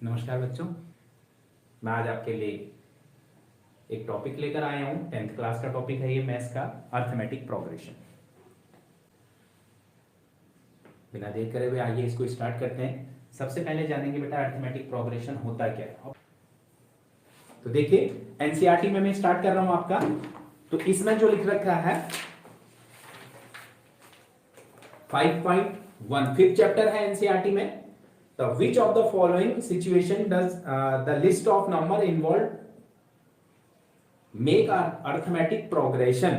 नमस्कार बच्चों, मैं आज आपके लिए एक टॉपिक लेकर आया हूं। 10th क्लास का टॉपिक है ये मैथ्स का अर्थमेटिक प्रोग्रेशन। बिना देर करे हुए आइए इसको स्टार्ट करते हैं। सबसे पहले जानेंगे बेटा अर्थमेटिक प्रोग्रेशन होता क्या है। तो देखिए एनसीईआरटी में मैं स्टार्ट कर रहा हूं आपका। तो इसमें जो लिख रखा है 5.1 फिफ्थ चैप्टर है एनसीईआरटी में। The which of the following situation does the list of number involved make arithmetic progression?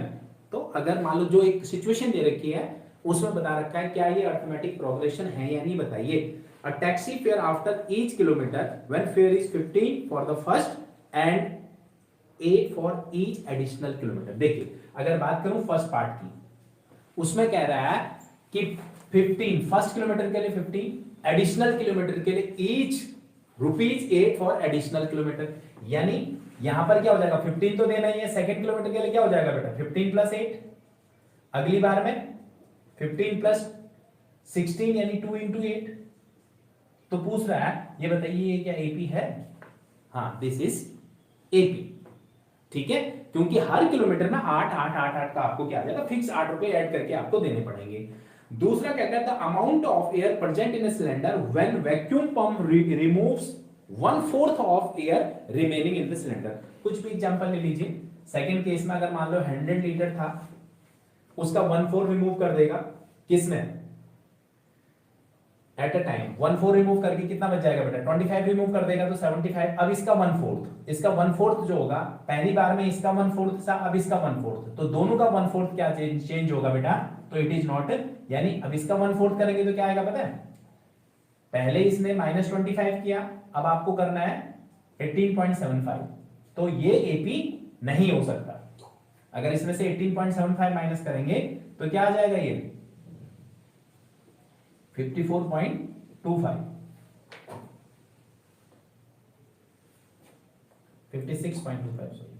तो अगर मान लो जो एक सिचुएशन दे रखी है उसमें बता रखा है क्या ये अर्थमेटिक प्रोग्रेशन है या नहीं, बताइए। A taxi fare after each kilometer when fare is 15 for the first and 8 for each additional kilometer। देखिए अगर बात करूं फर्स्ट पार्ट की, उसमें कह रहा है कि 15 फर्स्ट किलोमीटर के लिए 15, एडिशनल किलोमीटर के लिए ईच ₹8 फॉर एडिशनल किलोमीटर। यानी यहां पर क्या हो जाएगा, 15 तो देना ही है, सेकंड किलोमीटर के लिए क्या हो जाएगा बेटा 15 प्लस 8, अगली बार में 15 प्लस 16 यानी 2 इंटू 8। तो पूछ रहा है ये बताइए ये क्या एपी है? हाँ, दिस इज एपी। ठीक है, क्योंकि हर किलोमीटर में 8 8 8 8 का आपको क्या आ जाएगा, फिक्स 8 रुपए ऐड करके आपको देने पड़ेंगे। दूसरा कहता है the amount of air present in a cylinder when vacuum pump removes 1/4 of air remaining in the cylinder. कुछ भी एग्जांपल ले लीजिए। सेकंड केस में अगर मान लो 100 लीटर था, उसका 1/4 रिमूव कर देगा किसमें, एट अ टाइम 1/4 रिमूव करके कितना बच जाएगा बेटा 25 रिमूव कर देगा तो 75। अब इसका 1/4, इसका 1/4 जो होगा, पहली बार में इसका 1/4 था, अब इसका 1/4, तो दोनों का 1/4 क्या चेंज होगा बेटा, तो इट इज नॉट, यानी अब इसका 1/4 करेंगे तो क्या आएगा पता है, पहले इसने -25 किया, अब आपको करना है 18.75, तो ये एपी नहीं हो सकता। अगर इसमें से 18.75 माइनस करेंगे तो क्या आ जाएगा, ये 54.25, 56.25 सॉरी।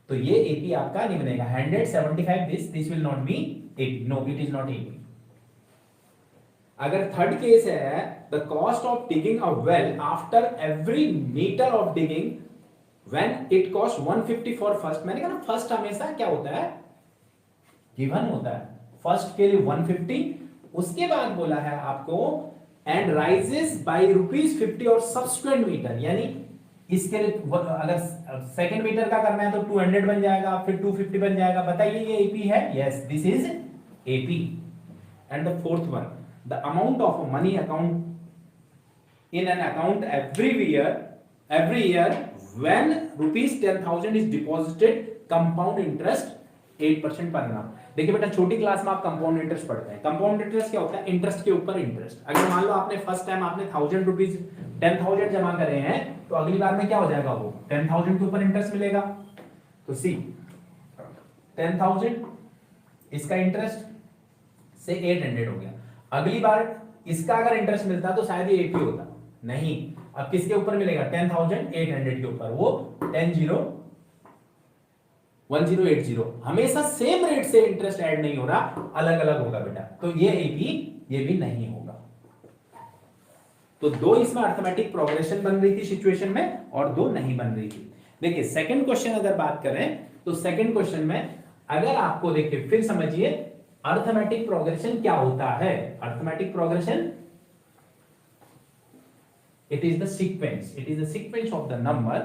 तो ये एपी आपका नहीं बनेगा। 175 this will not be AP, no it is not AP. अगर थर्ड केस है the cost of digging a well after every metre of digging when it cost 150 for first. मैंने कहा ना फर्स्ट हमेशा क्या होता है, गिवन होता है। फर्स्ट के लिए 150, उसके बाद बोला है आपको एंड राइजेस बाय ₹50 और सब्सिक्वेंट मीटर, यानी इसके लिए अगर सेकंड मीटर का करना है तो 200 बन जाएगा, फिर 250 बन जाएगा। बताइए ये एपी है? Yes, this is AP. And the fourth one the amount of money account in an account every year when ₹10,000 is deposited compound interest 8% पर annum। देखिए बेटा छोटी क्लास में आप कंपाउंड इंटरेस्ट पढ़ते हैं। कंपाउंड इंटरेस्ट क्या होता है, इंटरेस्ट के ऊपर इंटरेस्ट। अगर मान लो आपने फर्स्ट टाइम आपने ₹1000 जमा करे हैं, तो अगली बार में क्या हो जाएगा, वो 10,000 के ऊपर इंटरेस्ट मिलेगा। तो सी 10,000 इसका इंटरेस्ट से 800 हो गया। अगली बार इसका अगर इंटरेस्ट मिलता तो शायद ये 80 होता, नहीं। अब किसके ऊपर मिलेगा, 10,800 के ऊपर, वो 1080 हमेशा सेम रेट से इंटरेस्ट ऐड नहीं हो रहा, अलग अलग होगा बेटा। तो ये एपी ये भी नहीं होगा। तो दो इसमें अर्थमेटिक प्रोग्रेशन बन रही थी सिचुएशन में और दो नहीं बन रही थी। देखिए सेकंड क्वेश्चन अगर बात करें तो सेकंड क्वेश्चन में अगर आपको देखिए फिर समझिए अर्थमेटिक प्रोग्रेशन क्या होता है। Arithmetic progression it is the sequence of the number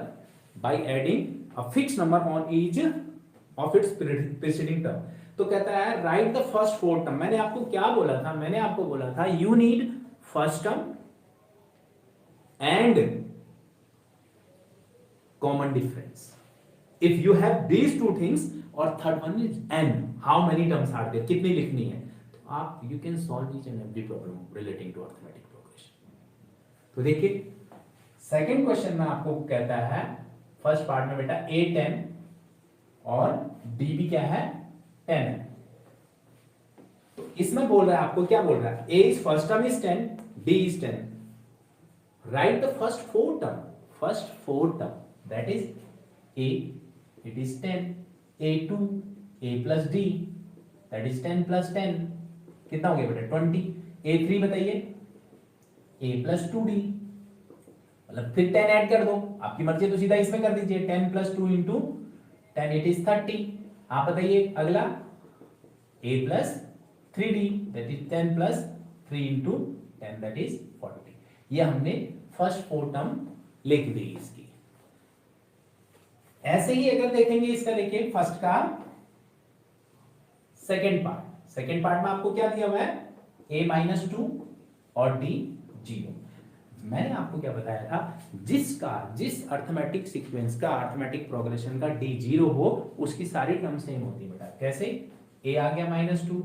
by adding a fixed number on each of its preceding term। तो कहता है write the first 4 term। मैंने आपको क्या बोला था, मैंने आपको बोला था you need first term and common difference। if you have these two things और third one is n, how many terms are there, कितनी लिखनी है, तो आप you can solve each and every problem relating to arithmetic progression। तो देखिए second question में आपको कहता है फर्स्ट पार्ट में बेटा a 10 और d भी क्या है 10 है। तो इसमें बोल रहा है आपको क्या बोल रहा है, a is first term is 10, d is 10। write the first four term that is a, it is 10, a2, a plus d that is 10 plus 10 कितना हो गया बेटा 20, a3 बताइए a plus 2d मतलब फिर 10 ऐड कर दो, आपकी मर्जी तो सीधा इसमें कर दीजिए, 10 प्लस 2 इंटू 10 इट इज 30। आप बताइए अगला, a plus 3d that is 10 plus 3 into 10 that is 40। ये हमने फर्स्ट 4 टर्म लिख दी इसकी। ऐसे ही अगर देखेंगे इसका, देखिए फर्स्ट का सेकेंड पार्ट, सेकेंड पार्ट में आपको क्या दिया हुआ है, a माइनस 2 और d 0। मैंने आपको क्या बताया था, जिस अर्थमेटिक सीक्वेंस का, अर्थमेटिक प्रोग्रेशन का d 0 हो उसकी सारी टर्म सेम होती है बेटा। कैसे, a आ गया माइनस 2,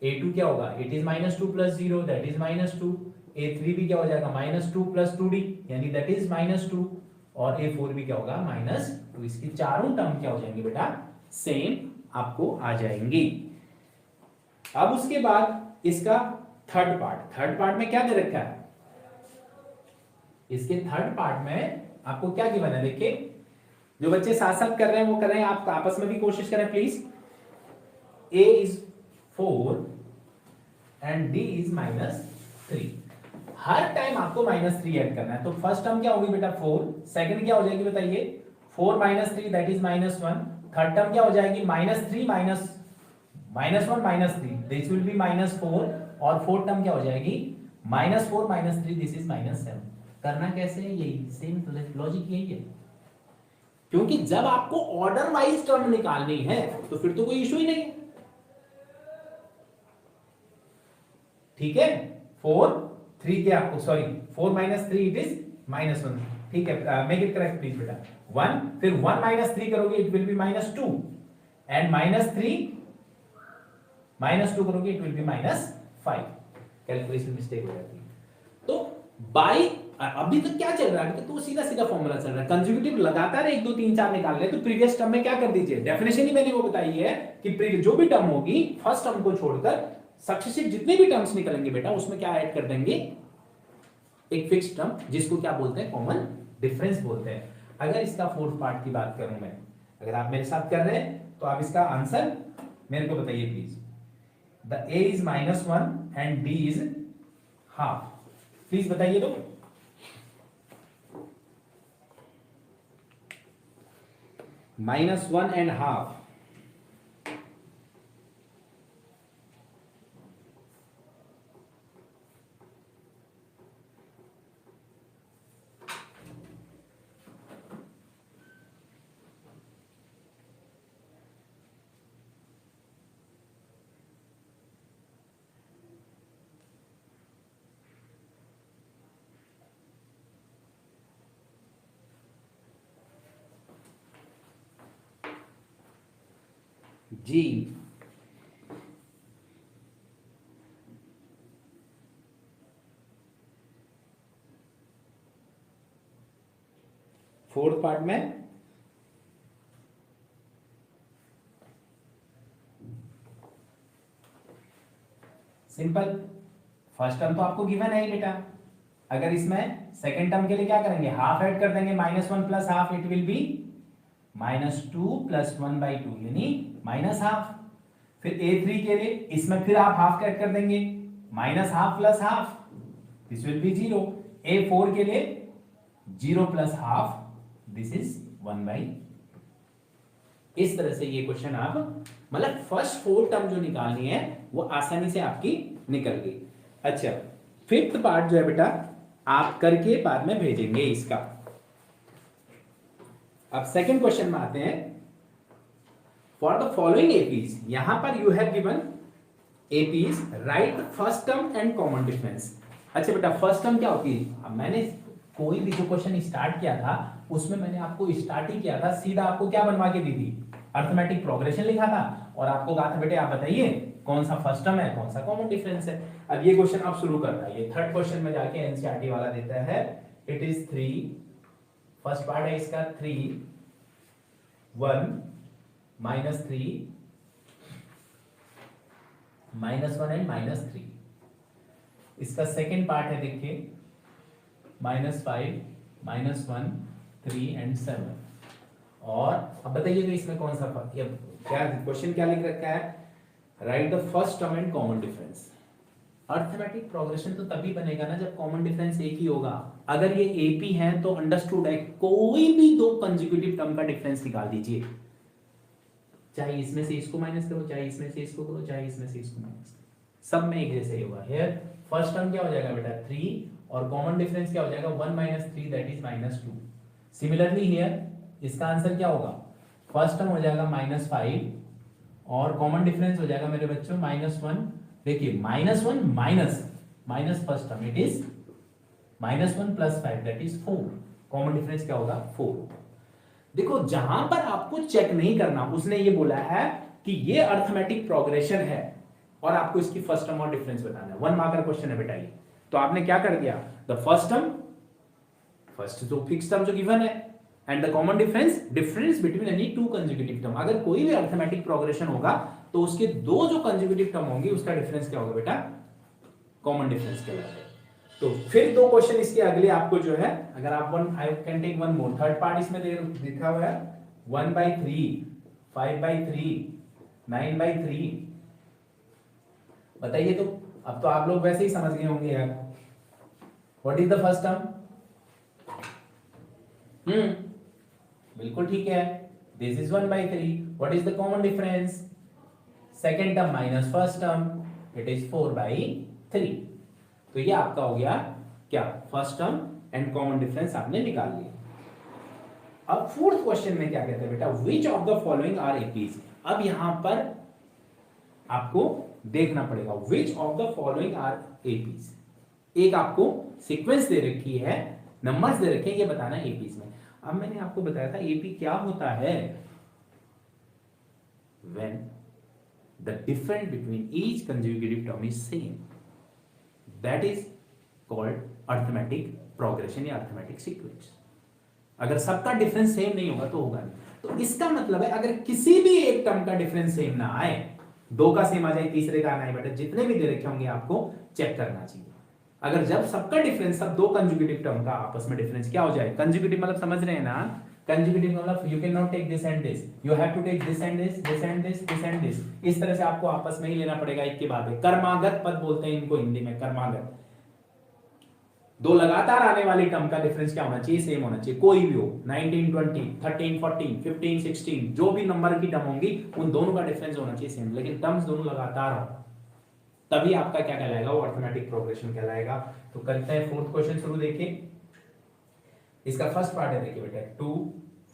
a2 क्या होगा, it is minus 2 plus 0 that is minus 2, a3 भी क्या हो जाएगा माइनस 2 प्लस 2d यानी दैट इज माइनस 2, और a4 भी क्या होगा माइनस 2। इसकी चारों टर्म क्या हो जाएंगे बेटा, सेम आपको आ जाएंगी। अब उसके बाद इसका थर्ड पार्ट में क्या दे रखा है, इसके थर्ड पार्ट में आपको क्या गिवन है, देखिए जो बच्चे साथ साथ कर रहे हैं वो कर रहे हैं, आप आपस में भी कोशिश करें please. a is 4 and d is minus 3। Her time आपको माइनस 3 ऐड करना है। तो फर्स्ट टर्म क्या होगी बेटा 4, सेकंड क्या हो जाएगी बताइए 4 minus 3 that is minus 1, third term क्या हो जाएगी minus 3 minus 1 minus 3 this will be minus 4, और फोर्थ टर्म क्या हो जाएगी minus 4 minus 3 this is minus 7। करना कैसे है, यही सेम लॉजिक यही है, क्योंकि जब आपको ऑर्डर वाइज टर्म निकालनी है तो फिर तो कोई इशू ही नहीं है। ठीक है, 4 3 के आपको sorry 4 minus 3 it is minus 1। ठीक है, मेक इट करेक्ट प्लीज बेटा। 1 फिर 1 माइनस 3 करोगे it will be minus 2 and minus 3 minus 2 करोगे it will be minus 5। Calculation mistake हो जाती है। तो बाई अभी तक क्या चल रहा है, अभी तक तो सीधा सीधा फॉर्मूला चल रहा है, कंसेक्यूटिव लगातार 1 2 3 4 निकाल रहे हैं। तो प्रीवियस टर्म में क्या कर दीजिए, डेफिनेशन ही मैंने वो बताई है कि जो भी टर्म होगी फर्स्ट टर्म को छोड़कर सक्सेसिव जितने भी टर्म्स निकलेंगे बेटा उसमें क्या ऐड कर देंगे, एक फिक्स टर्म जिसको क्या बोलते हैं, कॉमन डिफरेंस बोलते हैं। अगर इसका फोर्थ पार्ट की बात करूं मैं, अगर आप मेरे साथ कर रहे हैं तो आप इसका आंसर मेरे को बताइए please. The a is minus 1 and d is half, please बताइए। तो माइनस 1 एंड हाफ, जी फोर्थ पार्ट में सिंपल, फर्स्ट टर्म तो आपको गिवन है ही बेटा। अगर इसमें सेकेंड टर्म के लिए क्या करेंगे, हाफ ऐड कर देंगे, minus 1 plus half it will be minus 2 plus 1 by 2 यानी माइनस हाफ। फिर a3 के लिए इसमें फिर आप हाफ ऐड कर देंगे, minus half plus half this will be 0। a4 के लिए 0 plus half this is 1 by. इस तरह से ये क्वेश्चन आप मतलब फर्स्ट 4 टर्म जो निकालनी है वो आसानी से आपकी निकल गई। अच्छा, फिफ्थ पार्ट जो है बेटा आप करके बाद में भेजेंगे इसका। अब सेकंड क्वेश्चन में आते हैं। फॉर द फॉलोइंग एपीज, यहां पर you have given APs, right first term and common difference. अच्छा बेटा, फर्स्ट टर्म क्या होती है, अब मैंने कोई भी जो क्वेश्चन स्टार्ट किया था उसमें मैंने आपको स्टार्ट ही किया था, सीधा आपको क्या बनवा के दी थी, अर्थमेटिक प्रोग्रेशन लिखा था और आपको कहा था बेटे आप बताइए कौन सा फर्स्ट टर्म है कौन सा कॉमन डिफरेंस है। अब ये क्वेश्चन आप शुरू करता है, ये थर्ड क्वेश्चन में जाके एनसीईआरटी वाला देता है, इट इज 3, फर्स्ट पार्ट है इसका 3 1 माइनस 3 माइनस 1 एंड माइनस 3। इसका सेकेंड पार्ट है देखिए माइनस 5 माइनस 1 3 एंड 7। और अब बताइएगा इसमें कौन सा क्या क्वेश्चन क्या लिख रखा है, right the first term and common difference. Arithmetic progression तो तभी बनेगा ना जब कॉमन डिफरेंस एक ही होगा। अगर ये AP है तो अंडरस्टूड है, कोई भी दो कंसेक्यूटिव टर्म का डिफरेंस निकाल दीजिए, चाहे इसमें से इसको माइनस करो, चाहे इसमें से इसको करो, चाहे इसमें से इसको माइनस करो, सब में एक जैसे ही होगा। हियर फर्स्ट टर्म क्या हो जाएगा बेटा 3 और कॉमन डिफरेंस क्या हो जाएगा 1 - 3 दैट इज -2। सिमिलरली हियर इसका आंसर क्या होगा, फर्स्ट टर्म हो जाएगा -5 और कॉमन डिफरेंस हो जाएगा मेरे बच्चों -1। देखिए -1 minus first term it is -1 + 5 that is 4। Common difference क्या होगा 4। देखो जहां पर आपको चेक नहीं करना, उसने ये बोला है कि ये अर्थमेटिक प्रोग्रेशन है और आपको इसकी फर्स्ट टर्म और डिफरेंस बताना है। 1 मार्कर क्वेश्चन है बेटा ये। तो आपने क्या कर दिया, द फर्स्ट टर्म, फर्स्ट जो फिक्स टर्म जो गिवन है, and the common difference between any two consecutive term. अगर कोई भी अर्थमेटिक प्रोग्रेशन होगा तो उसके दो जो कंसेक्यूटिव टर्म होंगे उसका डिफरेंस क्या होगा बेटा, कॉमन डिफरेंस कहलाता है। तो फिर दो क्वेश्चन इसके अगले आपको जो है, अगर आप I can take one more, third part इसमें लिखा हुआ है 1/3, 5/3, 9/3। बताइए तो, अब तो आप लोग वैसे ही समझ गए होंगे यार। What is the first term? बिल्कुल ठीक है, this is 1/3। What is the common difference? Second term minus first term, it is 4/3। तो ये आपका हो गया क्या, first term and common difference आपने निकाल लिया। अब फोर्थ क्वेश्चन में क्या कहते हैं बेटा, which of the following are APs. अब यहां पर आपको देखना पड़ेगा which of the following are APs. एक आपको सीक्वेंस दे रखी है, नंबर्स दे रखे हैं, ये बताना है एपीज में। अब मैंने आपको बताया था एपी क्या होता है, when the difference between each consecutive term is same, that is called arithmetic progression या अर्थमेटिक सीक्वेंस। अगर सबका डिफरेंस सेम नहीं होगा तो होगा नहीं। तो इसका मतलब है अगर किसी भी एक टर्म का डिफरेंस सेम ना आए, दो का सेम आ जाए, तीसरे का ना आए बेटा, जितने भी दे रखे होंगे आपको चेक करना चाहिए। अगर जब सबका डिफरेंस, सब दो कंसेक्यूटिव टर्म का आपस में डिफरेंस क्या हो जाए, कंसेक्यूटिव मतलब समझ रहे हैं ना, कंसेक्यूटिव मतलब you can not take this and this, you have to take this and this, this and this, this and this. इस तरह से आपको आपस में ही लेना पड़ेगा एक के बाद एक। कर्मागत पद बोलते हैं इनको हिंदी में, कर्मागत। दो लगातार आने वाली टर्म का डिफरेंस क्या होना चाहिए, सेम होना चाहिए, कोई भी हो, 19 20 13 14 15 16 जो भी नंबर की टर्म होंगी उन दोनों का डिफरेंस होना चाहिए सेम, लेकिन टर्म्स दोनों लगातार हो, तभी आपका क्या कहलाएगा, वो अर्थमेटिक प्रोग्रेशन कहलाएगा। तो करते हैं फोर्थ क्वेश्चन शुरू। देखिए इसका फर्स्ट पार्ट है, देखिए बेटा 2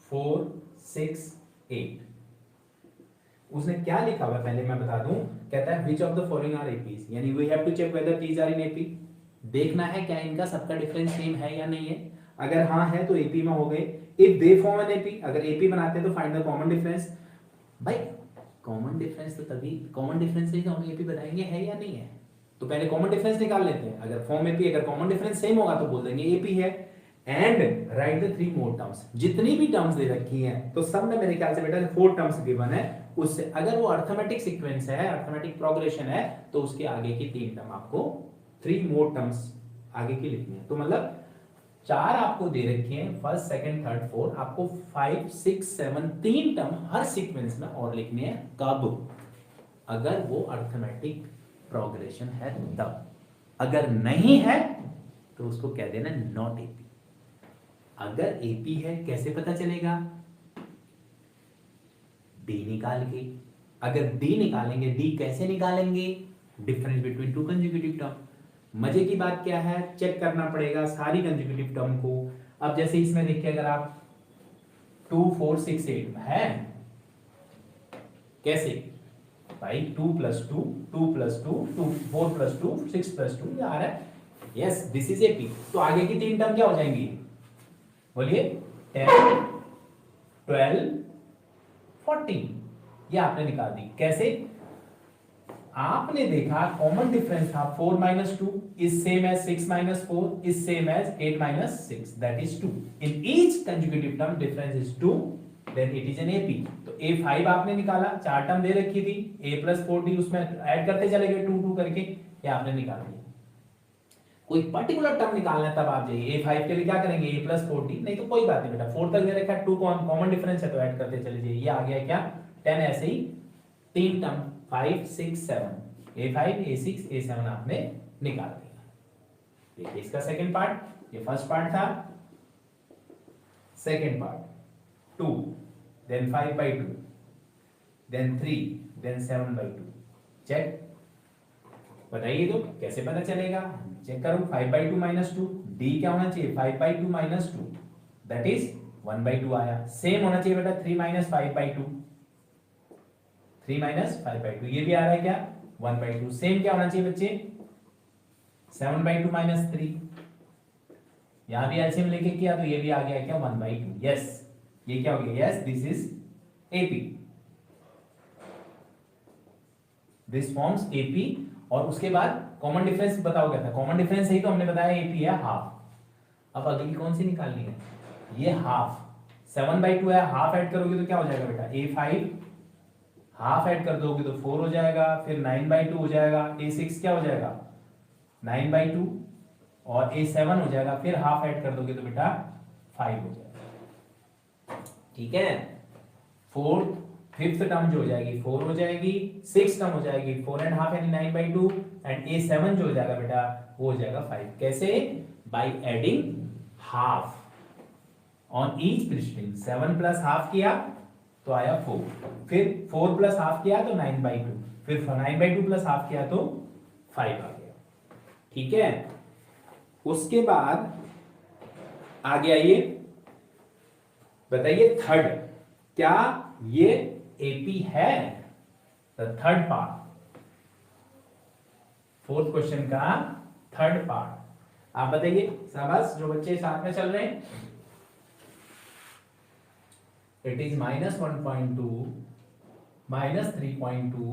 4 6 8। उसने क्या लिखा हुआ पहले मैं बता दूं, कहता है which of the following are APs, यानी we have to check whether these are in AP. देखना है क्या इनका सबका डिफरेंस सेम है या नहीं है। अगर हाँ है तो एपी में हो गए। If they form an AP, अगर एपी बनाते हैं तो फाइंड द कॉमन डिफरेंस। भाई कॉमन डिफरेंस तो तभी, कॉमन डिफरेंस से हम एपी बनाएंगे है या नहीं है, तो पहले कॉमन डिफरेंस निकाल लेते हैं। अगर फॉर्म एपी, अगर कॉमन डिफरेंस सेम होगा तो बोल देंगे एपी है। And right the 3 more terms, जितनी भी टर्म्स दे रखी हैं तो सब में मेरे ख्याल से बेटा 4 टर्म्स गिवन है, उससे अगर वो अर्थमेटिक सीक्वेंस है, अर्थमेटिक प्रोग्रेशन है, तो उसके आगे की 3 टर्म आपको 3 मोर टर्म्स आगे की लिखनी है। तो मतलब 4 आपको दे रखी हैं, फर्स्ट सेकंड थर्ड फोर्थ, आपको 5 6 7 3 टर्म हर सीक्वेंस में और लिखनी है। कब? अगर वो अर्थमेटिक प्रोग्रेशन है तब, अगर नहीं है तो उसको कह देना नॉट एपी। अगर एपी है कैसे पता चलेगा, डी निकाल के। अगर डी निकालेंगे, डी कैसे निकालेंगे, difference between two consecutive term. मजे की बात क्या है, चेक करना पड़ेगा सारी कंसेक्यूटिव टर्म को। अब जैसे इसमें देखिए, अगर आप 2 4 6 8 है, कैसे भाई 2 + 2 2 + 2 2 4 + 2 6 + 2 ये आ रहा है, यस दिस इज एपी। तो आगे की 3 टर्म क्या हो जाएंगी, बोलिए 10 12 14, ये आपने निकाल दी। कैसे? आपने देखा कॉमन डिफरेंस था 4 - 2 is same as 6 - 4 is same as 8 - 6 that is 2। In each consecutive term difference is 2, then it is an AP. तो A5 आपने निकाला, 4 टर्म दे रखी थी, A + 4D उसमें ऐड करते चले गए 2 2 करके, ये आपने निकाल दिया। कोई पर्टिकुलर टर्म निकालना है तब आप जाइए, A5 के लिए क्या करेंगे, A + 4D, नहीं तो कोई बात नहीं बेटा, 4 तक दे रखा है, 2 कॉमन डिफरेंस है तो ऐड करते चले जाइए। ये आ गया क्या 10, ऐसे ही 3 टर्म 5 6 7 A5 A6 A7 आपने निकाल दिया। देखिए इसका सेकंड पार्ट, ये फर्स्ट पार्ट था, second part 2, then 5/2, then 3, then 7/2। Check, बताइए तो कैसे पता चलेगा? चेक करो, 5/2 माइनस 2, डी क्या होना चाहिए? 5/2 माइनस 2, दैट इज 1/2 आया। सेम होना चाहिए बेटा 3 माइनस 5/2, 3 माइनस 5/2, ये भी आ रहा है क्या? 1/2। सेम क्या होना चाहिए बच्चे? 7/2 माइनस 3, यहां भी एलसीएम लेके किया तो ये भी आ गया क्या? 1/2। यस, ये क्या हो गया? Yes, this is AP, this forms AP. और उसके बाद कॉमन डिफरेंस बताओ क्या था? कॉमन डिफरेंस ही तो हमने बताया एपी है हाफ। अब अगली कौन सी निकालनी है? ये हाफ, 7/2 है, हाफ ऐड करोगे तो क्या हो जाएगा बेटा? A5, हाफ ऐड कर दोगे तो 4 हो जाएगा, फिर 9/2 हो जाएगा, A6 क्या हो जाएगा? 9/2, और A7 हो जाएगा, फिर हाफ ऐड कर दोगे तो बेटा 5 हो जाएगा। ठीक है, फोर्थ फिफ्थ टर्म जो हो जाएगी 4 हो जाएगी, सिक्स टर्म हो जाएगी 4.5 यानी 9/2, एंड A7 जो हो जाएगा बेटा वो हो जाएगा 5। कैसे? By adding half on each प्रिस्टिंग। 7 प्लस हाफ किया तो आया 4, फिर 4 प्लस हाफ किया तो 9/2, फिर 9/2 प्लस हाफ किया तो 5 आ गया। ठीक है, उसके बाद आगे आइए, बताइए थर्ड, क्या ये एपी है? The third part, fourth question का थर्ड पार्ट आप बताइए। शाबाश, जो बच्चे साथ में चल रहे हैं। It is -1.2, -3.2,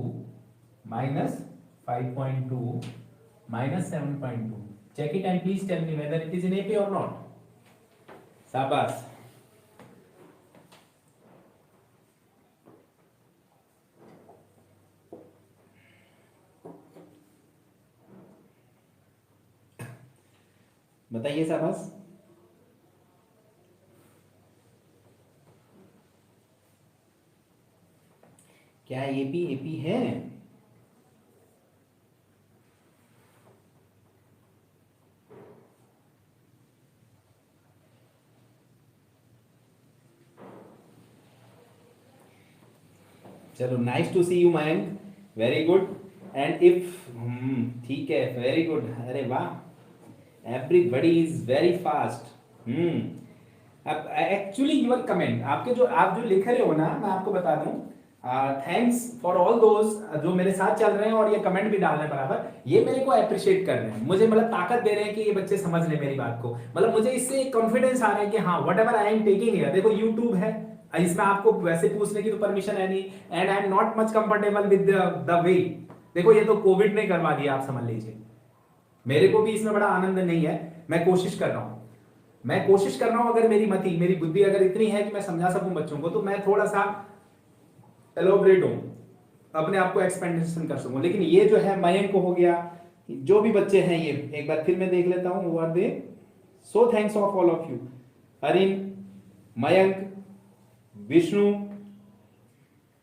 -5.2, -7.2। check it and please tell me whether it is in AP or not. शाबाश, बताइए शाबाश। क्या एपी एपी है? चलो, nice to see you Mayank, very good. And if ठीक है, वेरी गुड, अरे वाह, एवरीबडी इज वेरी फास्ट। अब एक्चुअली यूर कमेंट, आपके जो आप जो लिख रहे हो ना, मैं आपको बता दूं, थैंक्स फॉर ऑल दोज जो मेरे साथ चल रहे हैं और ये कमेंट भी डाल रहे हैं बराबर, ये मेरे को अप्रिशिएट कर रहे हैं, मुझे मतलब ताकत दे रहे हैं कि ये बच्चे समझ ले मेरी बात को, मतलब मुझे इससे कॉन्फिडेंस आ रहा है कि हाँ what ever I am taking here. देखो यूट्यूब है, इसमें आपको वैसे पूछने की तो परमिशन है नहीं, and I am not much comfortable with the way. देखो ये तो कोविड ने करवा दिया, आप समझ लीजिए, मेरे को भी इसमें बड़ा आनंद नहीं है। मैं कोशिश कर रहा हूं, मैं कोशिश कर रहा हूं, अगर मेरी मति मेरी बुद्धि अगर इतनी है कि मैं समझा सकूं बच्चों को, तो मैं थोड़ा सा एलोबरेट हूं, अपने आप को एक्सपेंडेशन कर सकूं। लेकिन ये जो है मयंक को हो गया, जो भी बच्चे हैं ये एक बार फिर मैं देख लेता हूं, वो are they. So thanks of all of you, Arin, Mayank, Vishnu,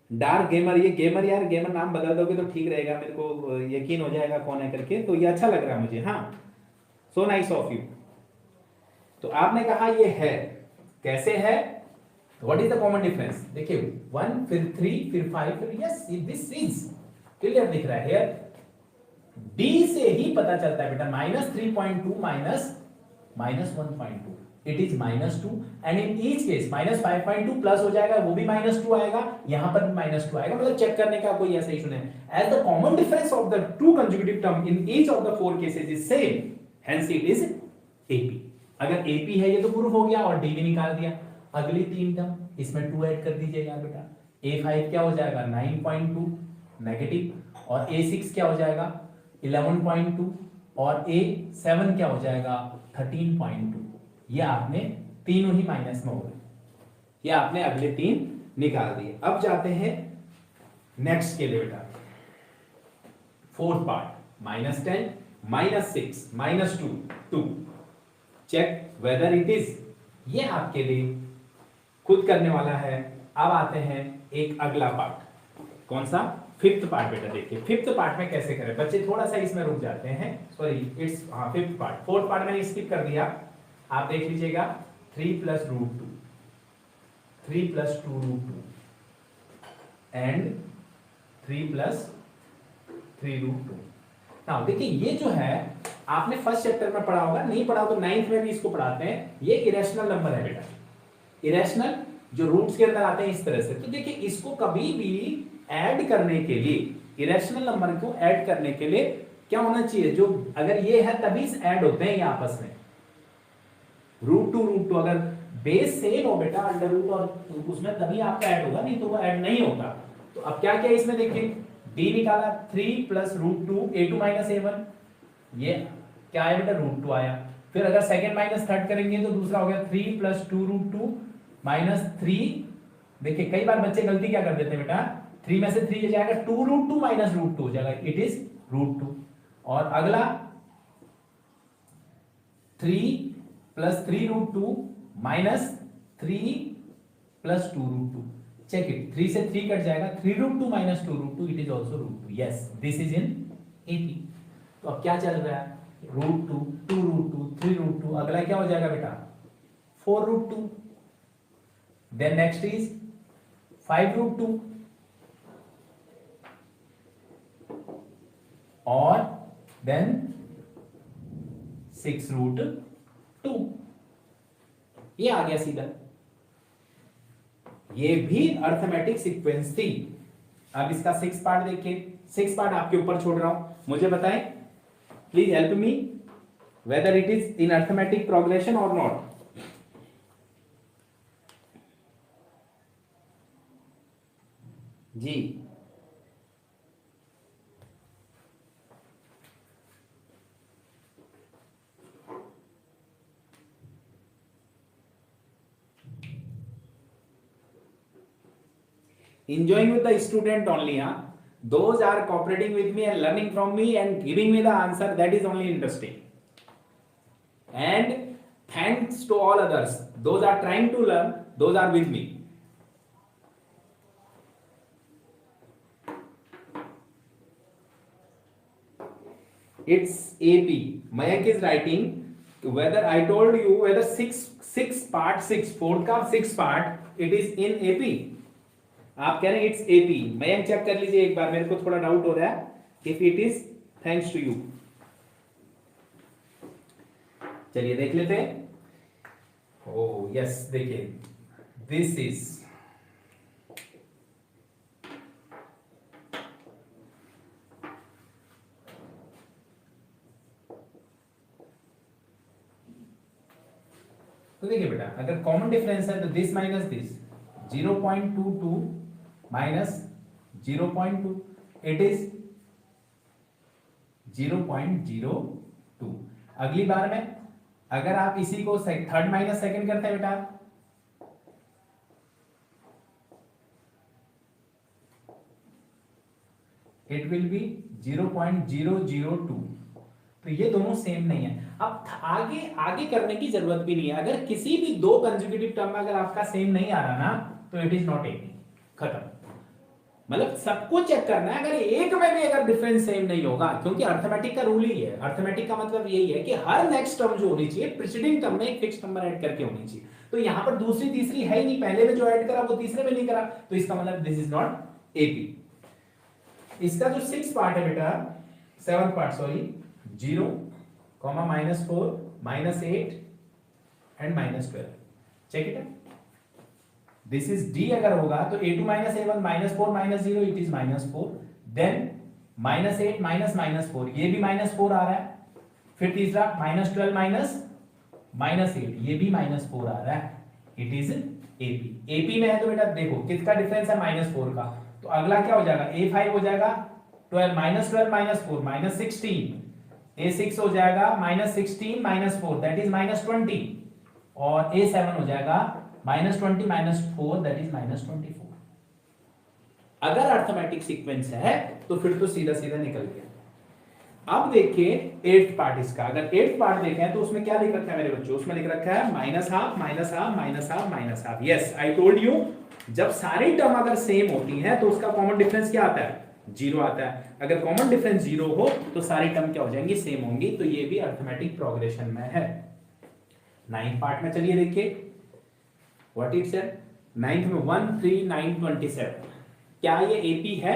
dark gamer, ये गेमर यार, गेमर नाम बदल दोगे तो ठीक रहेगा, मेरे को यकीन हो जाएगा कौन है करके, तो ये अच्छा लग रहा है मुझे। हाँ, सो नाइस ऑफ यू। तो आपने कहा ये है, कैसे है? What is the common difference? देखिए 1 फिर 3 फिर 5 फिर, यस दिस इज क्लियर दिख रहा है हियर। डी से ही पता चलता है बेटा, -3.2 -1.2, it is -2, and in each case -5.2 plus हो जाएगा, वो भी -2 आएगा, यहां पर भी -2 आएगा, मतलब चेक करने का कोई ऐसा इशू नहीं। As the common difference of the two consecutive term in each of the 4 cases is same, hence it is AP. अगर एपी है ये तो प्रूफ हो गया, और डी भी निकाल दिया। अगली 3 टर्म, इसमें 2 ऐड कर दीजिए यार बेटा। A5 क्या हो जाएगा? 9.2 नेगेटिव, और A6 क्या हो जाएगा? 11.2, और A7 क्या हो जाएगा? 13.2। ये आपने तीनों ही माइनस में हो गए, ये आपने अगले 3 निकाल दिए। अब जाते हैं नेक्स्ट के लिए बेटा, fourth part, -10, -6, -2, 2। Check whether it is, ये आपके लिए खुद करने वाला है। अब आते हैं एक अगला पार्ट, कौन सा? फिफ्थ पार्ट बेटा। देखिए फिफ्थ पार्ट में कैसे करें, बच्चे थोड़ा सा इसमें रुक जाते हैं, sorry it's fifth part, fourth part मैंने स्किप कर दिया। आप देख लीजिएगा 3 plus root 2, 3 plus 2 root 2 and 3 plus 3 root 2। Now देखिए ये जो है आपने फर्स्ट चैप्टर में पढ़ा होगा, नहीं पढ़ा तो 9th में भी इसको पढ़ाते हैं। ये इरेशनल नंबर है बेटा, इरेशनल जो रूट्स के अंदर आते हैं इस तरह से। तो देखिए इसको कभी भी ऐड करने के लिए, इरेशनल नंबर को ऐड करने के लिए क्या होना चाहिए, जो अगर ये है तभी ऐड होते हैं ये आपस में, रूट टू अगर बेस सेम हो बेटा अंडर रूट और उसमें तभी आपका ऐड होगा, नहीं तो वो ऐड नहीं होगा। तो अब क्या क्या इसमें देखिए, d निकाला 3 plus root 2 a2 minus a1, ये क्या है बेटा रूट 2 आया। फिर अगर सेकंड माइनस थर्ड करेंगे तो दूसरा हो गया 3 प्लस 2 रूट 2 माइनस 3। देखिए कई बार बच्चे गलती क्या कर देते हैं बेटा, 3 में से 3 जाएगा 2 रूट 2 माइनस रूट 2 हो जाएगा, इट इज रूट 2। और अगला 3 plus 3 root 2 minus 3 plus 2 root 2, check it, 3 से 3 कट जाएगा, 3 root 2 minus 2 root 2, it is also root 2। Yes, this is in AP. तो अब क्या चल रहा है, रूट 2, 2 रूट 2, 3 रूट 2, अगला क्या हो जाएगा बेटा 4 root 2, then next is 5 root 2 और देन 6 रूट 2। ये आ गया सीधा, ये भी अर्थमेटिक सीक्वेंस थी। अब इसका 6 पार्ट देखिए, 6 पार्ट आपके ऊपर छोड़ रहा हूं, मुझे बताएं please help me whether it is in arithmetic progression और नॉट। जी enjoying with the student only, those are cooperating with me and learning from me and giving me the answer, that is only interesting. And thanks to all others, those are trying to learn, those are with me. It's AP, Mayank is writing whether I told you whether 6 part 6 fourth का 6 part it is in AP। आप कह रहे हैं it's AP, Mayank check कर लीजिए एक बार, मेरे को थोड़ा डाउट हो रहा है if it is thanks to you. चलिए देख लेते हैं। ओह यस, देखिए दिस इज तो देखिए बेटा अगर कॉमन डिफरेंस है तो this minus this 0.22 minus 0.2, it is 0.02। अगली बार में अगर आप इसी को थर्ड माइनस सेकंड करते हैं बेटा, इट विल बी 0.002। तो ये दोनों सेम नहीं है। अब आगे आगे करने की जरूरत भी नहीं है, अगर किसी भी दो कंसेक्यूटिव टर्म में अगर आपका सेम नहीं आ रहा ना तो इट इज नॉट एपी, खत्म। मतलब सबको चेक करना है, अगर एक में भी अगर डिफरेंस सेम नहीं होगा, क्योंकि अर्थमेटिक का रूल ही है, अर्थमेटिक का मतलब यही है कि हर नेक्स्ट टर्म जो होनी चाहिए प्रीसीडिंग टर्म में एक फिक्स नंबर ऐड करके होनी चाहिए। तो यहां पर दूसरी तीसरी है ही नहीं, पहले में जो ऐड करा वो तीसरे में नहीं करा, तो इसका मतलब दिस इज नॉट एपी। इसका जो 6 पार्ट है बेटा, 7 part sorry, 0, -4, -8 and -12, check it. This is D अगर होगा तो A2 minus A1 -4 -0 it is -4, then -8 -4, ये भी -4 आ रहा है, फिर तीसरा -12 -8 ये भी -4 आ रहा है, इट इज AP। AP में है तो बेटा देखो किसका डिफरेंस है -4 का, तो अगला क्या हो जाएगा A5 हो जाएगा 12 -4 -16, A6 हो जाएगा -16 -4 दैट इज -20, और A7 हो जाएगा -20 -4 दैट इज -24। अगर अर्थमेटिक सीक्वेंस है तो फिर तो सीधा सीधा निकल गया। अब देखिए 8th पार्ट इसका, अगर 8th पार्ट देखें तो उसमें क्या लिख रखा है मेरे बच्चों, उसमें लिख रखा है -12 -12 यस आई टोल्ड यू, जब सारी टर्म अगर सेम होती हैं तो उसका कॉमन डिफरेंस क्या आता है, 0 आता है। अगर कॉमन डिफरेंस 0 हो तो सारी टर्म क्या हो जाएंगी, सेम होंगी। तो ये भी अर्थमेटिक प्रोग्रेशन में है। नाइन्थ पार्ट में चलिए देखिए व्हाट इट सेड। नाइन्थ में 1 3 9 27, क्या ये एपी है?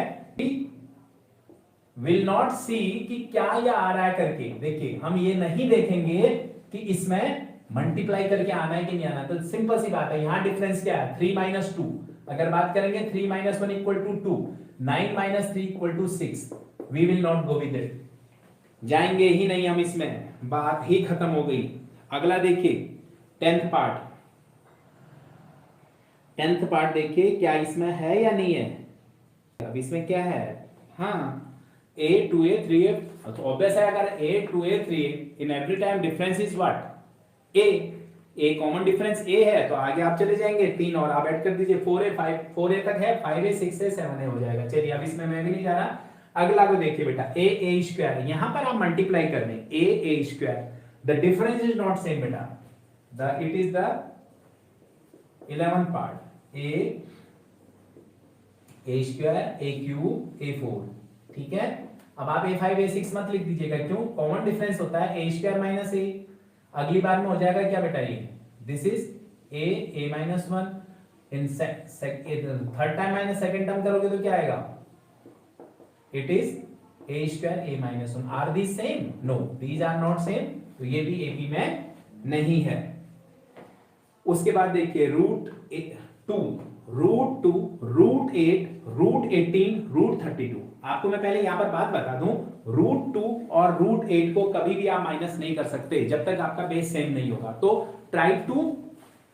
विल नॉट सी कि क्या ये आ रहा है करके। देखिए हम ये नहीं देखेंगे कि इसमें मल्टीप्लाई करके आना है कि नहीं आना। तो सिंपल सी बात है, यहां डिफरेंस क्या है? 3 माइनस 2। अगर बात करेंगे 3 minus 1 equal to 2, 9 minus 3 equal to 6। We will not go with it, जाएंगे ही नहीं हम इसमें, बात ही खत्म हो गई। अगला देखिए 10th पार्ट। 10th पार्ट देखिए क्या इसमें है या नहीं है। अब इसमें क्या है? हाँ a 2a 3a, तो ऑब्वियस है अगर a 2a 3a in every time difference is what? a common difference a है, तो आगे आप चले जाएंगे 3 और आप ऐड कर दीजिए 4a 5 4a तक है, 5a 6a 7a हो जाएगा। चलिए अब इसमें मैं भी नहीं जा रहा। अगला को देखिए बेटा a स्क्वायर, यहां पर आप मल्टीप्लाई करने a square, the difference is not same बेटा, the it is the 11th part a square a cube a 4, ठीक है। अब आप a5 a6 मत लिख दीजिएगा, क्यों? कॉमन डिफरेंस होता है a स्क्वायर माइनस a। अगली बार में हो जाएगा क्या बेटा? ये this is a minus 1 in third time minus second term करोगे तो क्या आएगा? It is a square a minus 1। Are these same? No, these are not same, तो ये भी एपी में नहीं है। उसके बाद देखिए root 2 root 2 root 8 root 18 root 32। आपको मैं पहले यहां पर बात बता दूं, रूट 2 और रूट 8 को कभी भी आप माइनस नहीं कर सकते जब तक आपका बेस सेम नहीं होगा। तो try to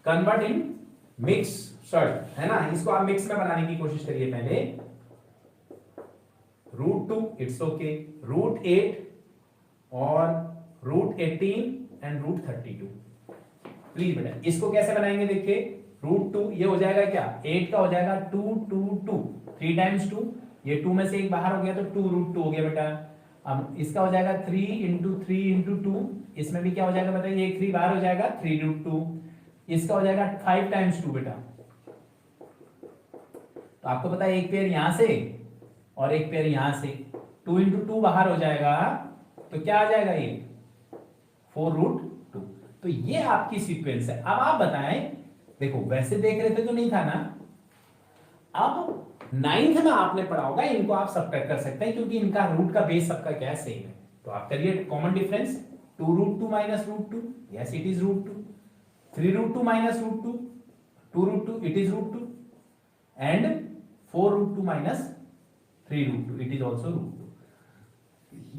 convert in mix surd, है ना, इसको आप मिक्स में बनाने की कोशिश करिए पहले। रूट 2 इट्स ओके, रूट 8 और रूट 18 एंड रूट 32। प्लीज बेटा इसको कैसे बनाएंगे? देखिए रूट 2 ये हो जाएगा क्या? 8 का हो जाएगा 2 2 2, 3 टाइम्स 2, ये 2 में से एक बाहर हो गया तो 2 रूट 2 हो गया बेटा। अब इसका हो जाएगा 3 इंटू 3 इंटू 2, इसमें भी क्या हो जाएगा बताइए? एक 3 बाहर हो जाएगा 3 रूट 2। इसका हो जाएगा 5 टाइम्स 2 बेटा। तो आपको पता है एक पेयर यहां से और एक पेयर यहां से, 2 इंटू 2 बाहर हो जाएगा तो क्या आ जाएगा? ये 4 रूट 2। तो ये आपकी सीक्वेंस है। अब आप बताएं, देखो वैसे देख रहे थे तो नहीं था ना, अब 9th में आपने पढ़ा होगा, इनको आप सब्ट्रैक्ट कर सकते हैं क्योंकि इनका रूट का बेस सबका क्या है? सेम है। तो आप करिए common difference 2 root 2 minus root 2, yes it is root 2, 3 root 2 minus root 2, 2 root 2 it is root 2, and 4 root 2 minus 3 root 2 it is also root 2।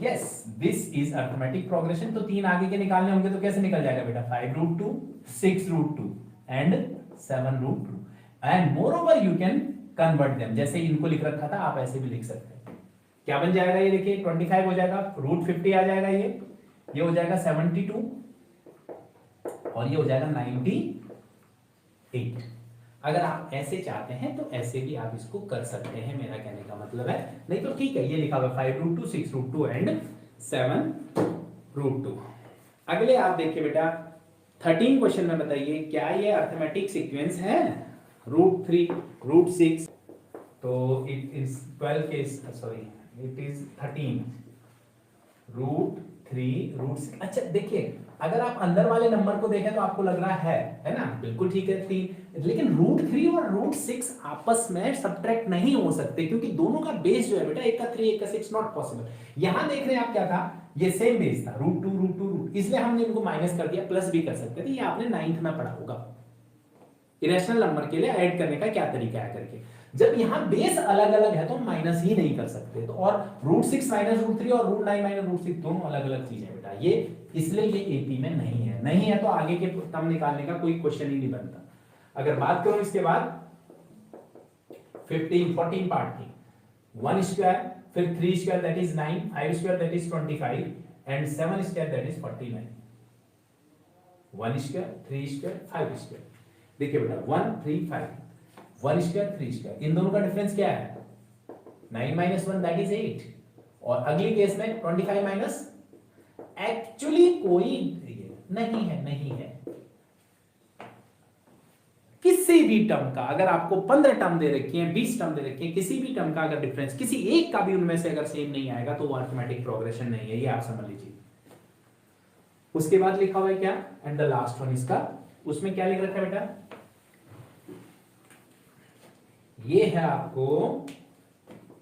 Yes this is arithmetic progression. तो 3 आगे के निकालने होंगे तो कैसे निकल जाएगा बेटा? 5 root 2, 6 root 2 and 7 root 2। And moreover you can convert them, जैसे इनको लिख रखा था आप ऐसे भी लिख सकते हैं। क्या बन जाएगा? ये देखिए 25 हो जाएगा, रूट 50 आ जाएगा, ये हो जाएगा 72 और ये हो जाएगा 98। अगर आप ऐसे चाहते हैं तो ऐसे भी आप इसको कर सकते हैं, मेरा कहने का मतलब है। नहीं तो ठीक है, ये लिखा हुआ 5 रूट 2, 6 रूट 2 एंड 7 रूट 2। अगले आप देखिए बेटा 13 क्वेश्चन में बताइए क्या ये अरिथमेटिक सीक्वेंस है? रूट 3 रूट 6, तो it is 12 case, sorry it is 13 root 3 root 6। अच्छा देखिए अगर आप अंदर वाले नंबर को देखें तो आपको लग रहा है ना, बिल्कुल ठीक है 3, लेकिन रूट 3 और रूट 6 आपस में सब्ट्रैक्ट नहीं हो सकते क्योंकि दोनों का बेस जो है बेटा, एक का 3 एक का 6, नॉट पॉसिबल। यहां देख रहे हैं आप क्या था? ये सेम बेस था, रूट 2 रूट 2 रूट, इसलिए हमने इनको माइनस कर दिया, प्लस भी कर सकते थे। ये आपने 9th में पढ़ा होगा इरेशनल नंबर के लिए ऐड करने का क्या तरीका है करके। जब यहां बेस अलग अलग है तो हम माइनस ही नहीं कर सकते। तो और रूट 6 माइनस रूट 3 और रूट 9 माइनस रूट 6 दोनों अलग अलग चीजें बेटा, ये इसलिए ये एपी में नहीं है तो आगे के टर्म निकालने का कोई क्वेश्चन ही नहीं बनता। अगर बात करूं इसके बाद 14 पार्ट की, 1 स्क्वायर फिर 3 square that is 9, 5 square that is 25 and 7 square that is 49। 1 square 3 square 5 square. देखिए बेटा 1 3 5, 1 स्क्वायर 3 स्क्वायर, इन दोनों का डिफरेंस क्या है? 9 माइनस 1 दैट इज 8, और अगली केस में 25 माइनस, एक्चुअली कोई नहीं है किसी भी टर्म का। अगर आपको 15 टर्म दे रखी है, 20 टर्म दे रखी है, किसी भी टर्म का अगर डिफरेंस किसी एक का भी उनमें से अगर सेम नहीं आएगा तो वो अरिथमेटिक प्रोग्रेशन नहीं है, ये आप समझ लीजिए। उसके बाद लिखा हुआ है क्या, एंड द लास्ट वन इसका, उसमें क्या लिख रखा है बेटा, ये है आपको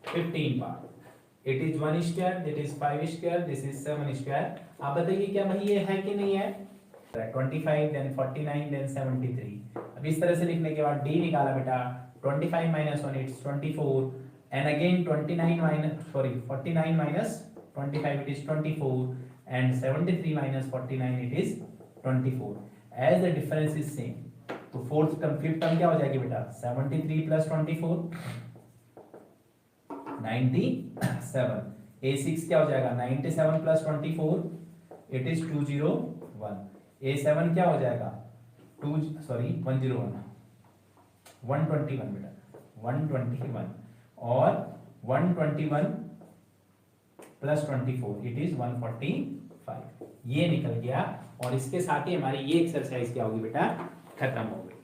15 part, it is 1 square, that is 5 square, this is 7 square. आप बताइए क्या भाई ये है कि नहीं है, 25 देन 49 देन 73। अब इस तरह से लिखने के बाद डी निकाला बेटा, 25 minus 1 it's 24 and again 29 minus 49 minus 25 it is 24 and 73 minus 49 it is 24 as the difference is same। तो फोर्थ टर्म फिफ्थ टर्म क्या हो जाएगी बेटा, 73 plus 24 97, a6 क्या हो जाएगा 97 plus 24 it is 201, a7 क्या हो जाएगा 101 121 बेटा 121 और 121 प्लस 24 इट इज 145, ये निकल गया। और इसके साथ ही हमारी ये एक्सरसाइज क्या होगी बेटा, खत्म हो गई।